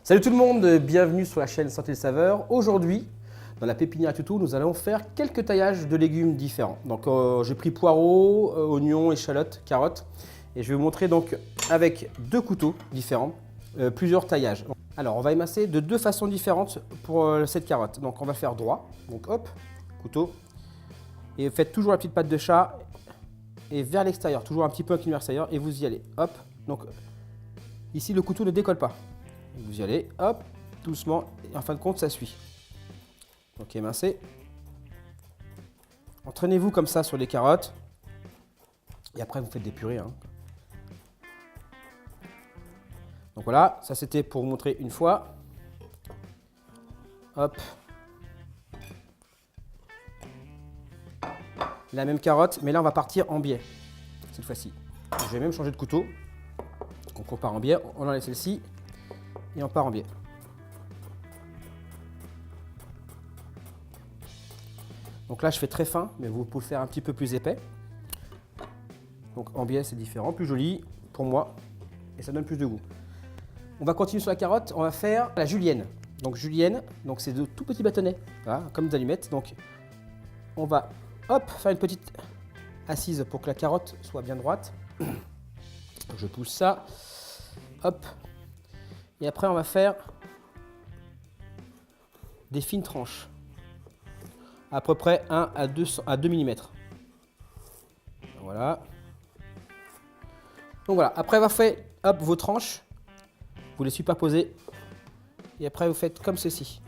Salut tout le monde, bienvenue sur la chaîne Santé et Saveur. Aujourd'hui, dans la pépinière à Toutou, nous allons faire quelques taillages de légumes différents. Donc j'ai pris poireaux, oignons, échalotes, carottes. Et je vais vous montrer donc avec deux couteaux différents, plusieurs taillages. Alors on va émincer de deux façons différentes pour cette carotte. Donc on va faire droit, donc hop, couteau. Et faites toujours la petite patte de chat et vers l'extérieur, toujours un petit peu incliné vers l'extérieur et vous y allez, hop. Donc ici le couteau ne décolle pas. Vous y allez, hop, doucement, et en fin de compte, ça suit. Donc émincez. Entraînez-vous comme ça sur les carottes. Et après, vous faites des purées. Donc voilà, ça c'était pour vous montrer une fois. Hop. La même carotte, mais là, on va partir en biais, cette fois-ci. Je vais même changer de couteau. Donc on part en biais, on enlève celle-ci. Et on part en biais. Donc là, je fais très fin, mais vous pouvez le faire un petit peu plus épais. Donc en biais, c'est différent, plus joli pour moi, et ça donne plus de goût. On va continuer sur la carotte, on va faire la julienne. Donc julienne, donc c'est de tout petits bâtonnets, voilà, comme des allumettes. Donc on va, hop, faire une petite assise pour que la carotte soit bien droite. Donc, je pousse ça, hop. Et après, on va faire des fines tranches, à peu près 1 à 2 mm. Voilà. Donc voilà, après avoir fait hop, vos tranches, vous les superposez et après vous faites comme ceci.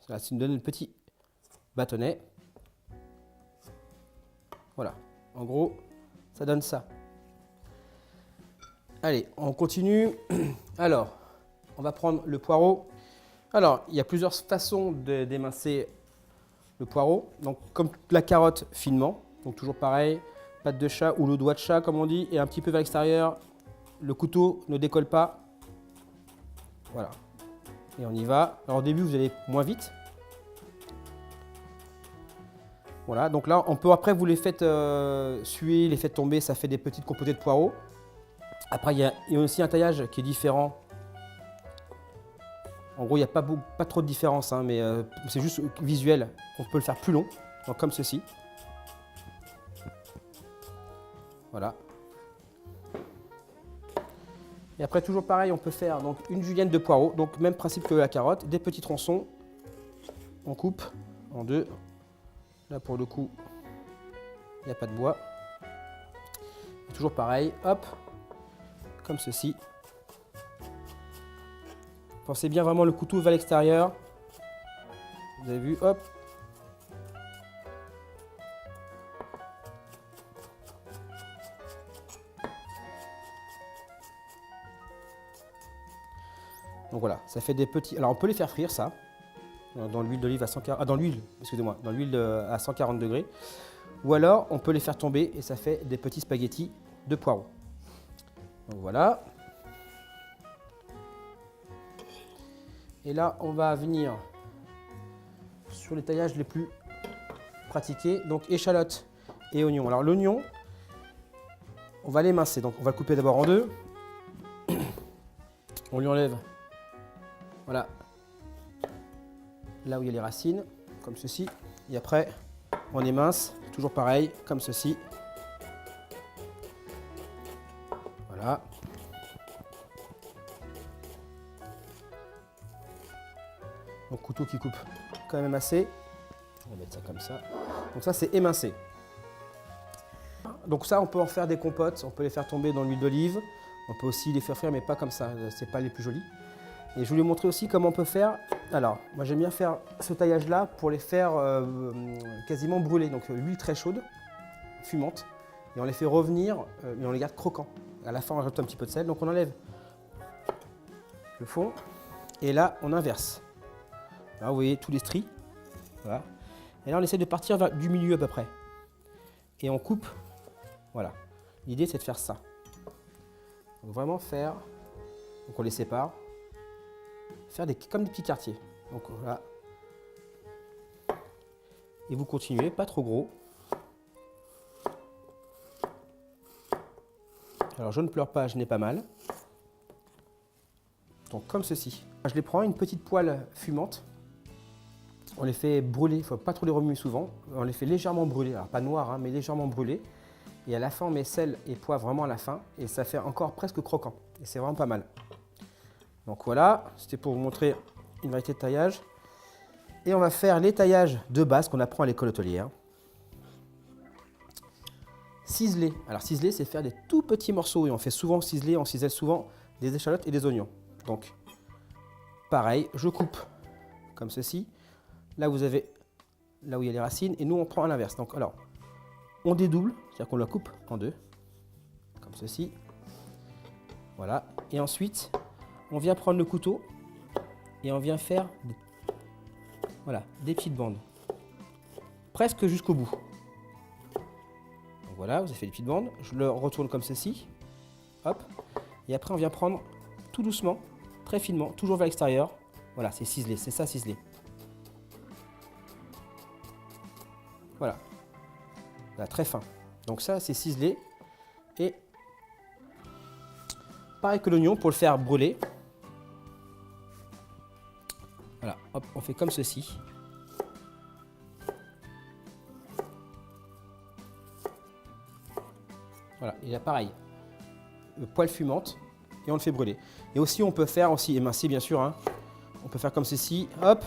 Ça nous donne un petit bâtonnet. Voilà, en gros, ça donne ça. Allez, on continue. Alors, on va prendre le poireau. Alors, il y a plusieurs façons d'émincer le poireau. Donc, comme la carotte, finement. Donc, toujours pareil, patte de chat ou le doigt de chat, comme on dit, et un petit peu vers l'extérieur. Le couteau ne décolle pas. Voilà. Et on y va. Alors, au début, vous allez moins vite. Voilà. Donc là, on peut après, vous les faites suer, les faites tomber. Ça fait des petites compotées de poireaux. Après, il y a aussi un taillage qui est différent. En gros, il n'y a pas trop de différence, hein, mais c'est juste visuel. On peut le faire plus long, donc comme ceci. Voilà. Et après, toujours pareil, on peut faire donc, une julienne de poireaux. Donc, même principe que la carotte. Des petits tronçons. On coupe en deux. Là, pour le coup, il n'y a pas de bois. Et toujours pareil, hop. Comme ceci. Pensez bien vraiment le couteau vers l'extérieur. Vous avez vu, hop. Donc voilà, ça fait des petits. Alors on peut les faire frire ça dans l'huile d'olive à 140. Ah, dans l'huile, excusez-moi, dans l'huile à 140 degrés. Ou alors on peut les faire tomber et ça fait des petits spaghettis de poireaux. Donc voilà. Et là, on va venir sur les taillages les plus pratiqués. Donc échalote et oignon. Alors l'oignon, on va l'émincer. Donc on va le couper d'abord en deux. On lui enlève, voilà, là où il y a les racines, comme ceci. Et après, on émince, toujours pareil, comme ceci. Voilà. Donc couteau qui coupe quand même assez. On va mettre ça comme ça. Donc ça c'est émincé. Donc ça on peut en faire des compotes, on peut les faire tomber dans l'huile d'olive. On peut aussi les faire frire mais pas comme ça, c'est pas les plus jolis. Et je voulais vous montrer aussi comment on peut faire. Alors moi j'aime bien faire ce taillage là pour les faire quasiment brûler. Donc l'huile très chaude, fumante. Et on les fait revenir mais on les garde croquants. À la fin on rajoute un petit peu de sel. Donc on enlève le fond et là on inverse. Là, vous voyez tous les stries. Voilà. Et là, on essaie de partir du milieu à peu près. Et on coupe. Voilà. L'idée, c'est de faire ça. Donc, vraiment faire. Donc, on les sépare. Faire comme des petits quartiers. Donc, voilà. Et vous continuez, pas trop gros. Alors, je ne pleure pas, je n'ai pas mal. Donc comme ceci. Je les prends, une petite poêle fumante. On les fait brûler, il ne faut pas trop les remuer souvent. On les fait légèrement brûler, alors pas noir, hein, mais légèrement brûler. Et à la fin, on met sel et poivre vraiment à la fin. Et ça fait encore presque croquant. Et c'est vraiment pas mal. Donc voilà, c'était pour vous montrer une variété de taillage. Et on va faire les taillages de base qu'on apprend à l'école hôtelière. Ciseler. Alors ciseler, c'est faire des tout petits morceaux. Et on fait souvent ciseler, on cisèle souvent des échalotes et des oignons. Donc, pareil, je coupe comme ceci. Là, vous avez là où il y a les racines. Et nous, on prend à l'inverse. Donc, alors, on dédouble, c'est-à-dire qu'on la coupe en deux, comme ceci. Voilà. Et ensuite, on vient prendre le couteau et on vient faire voilà, des petites bandes. Presque jusqu'au bout. Donc voilà, vous avez fait des petites bandes. Je le retourne comme ceci. Hop. Et après, on vient prendre tout doucement, très finement, toujours vers l'extérieur. Voilà, c'est ciselé, c'est ça ciselé. Voilà. Là, très fin. Donc ça, c'est ciselé. Et pareil que l'oignon, pour le faire brûler. Voilà, hop, on fait comme ceci. Voilà, et là pareil, poêle fumante, et on le fait brûler. Et aussi, on peut faire aussi émincer, bien sûr, hein. On peut faire comme ceci, hop,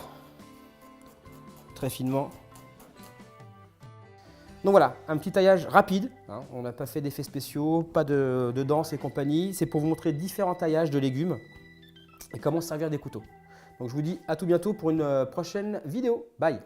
très finement. Donc voilà, un petit taillage rapide, hein. On n'a pas fait d'effets spéciaux, pas de danse et compagnie. C'est pour vous montrer différents taillages de légumes et comment servir des couteaux. Donc je vous dis à tout bientôt pour une prochaine vidéo. Bye!